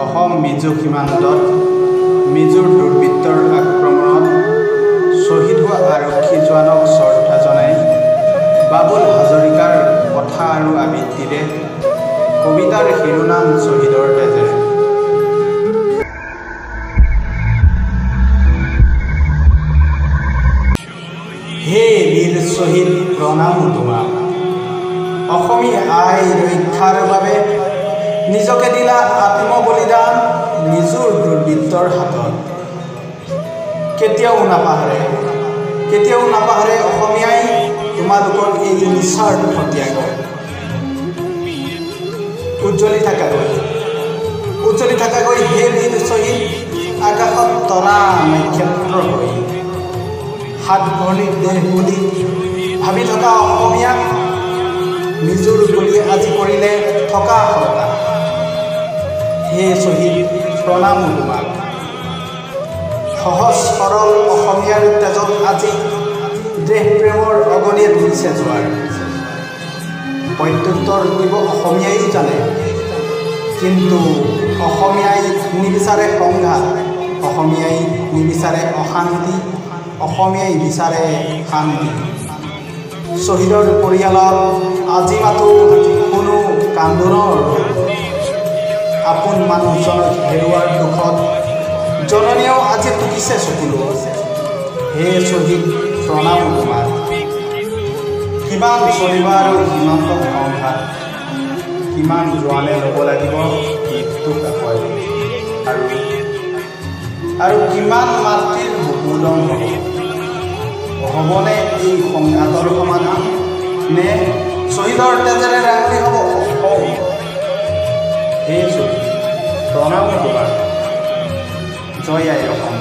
অসম মিজো সীমান্তত মিজোৰ দুৰ্বৃত্তৰ আক্ৰমণত শ্বহীদ হোৱা আৰক্ষী জোৱানক শ্ৰদ্ধা জনাই বাবুল হাজৰিকাৰ কথা আৰু আবৃত্তিৰে কবিতাৰ শিৰোনাম শ্বহীদৰ তেজেৰে। হে বীৰ শ্বহীদ প্ৰণাম তোমাক, অসমীয়া আই ৰক্ষাৰ বাবে নিজকে দিলা আত্মবলিদান মিজোৰ দুৰ্বৃত্তৰ হাতত। কেতিয়াও নাপাহৰে অসমীয়াই তোমালোকৰ এই নিস্বাৰ্থ ত্যাগ। উজ্জ্বলি থাকাকৈ হে বীৰ শ্বহীদ, আকাশত তৰা নক্ষত্ৰ হৈ। হাত ভৰিৰ দেহ বুলি ভাবি থকা অসমীয়াক মিজোৰ বুলি আজি কৰিলে থকা সৰকা। হে শ্বহীদ প্ৰণাম তোমাক, সহজ সৰল অসমীয়াৰ তেজত আজি দেশ প্ৰেমৰ অগণিয়ে তুলিছে জোৱাৰ। প্ৰত্যুত্তৰ দিব অসমীয়াই জানে, কিন্তু অসমীয়াই নিবিচাৰে সংঘাত, অসমীয়াই নিবিচাৰে অশান্তি, অসমীয়াই বিচাৰে শান্তি। শ্বহীদৰ পৰিয়ালত আজি মাতো কোনো কান্দোনৰ আপোন মানুহজনক হেৰুৱাৰ দুখত জননীয়েও আজি টুকিছে চকুলো। হে শ্বহীদ প্ৰণাম তোমাক, কিমান চলিব আৰু সীমান্ত সংঘাত, কিমান জোৱানে ল'ব লাগিব মৃত্যুক আশয়, আৰু কিমান মাতৃৰ বুকুদম হ'বনে এই সংঘাতৰ সমাধান, নে শ্বহীদৰ তেজেৰে ৰাঙলী হ'ব অসম। হে শ্বহীদ প্ৰণাম তোমাক, জয় আই অসম।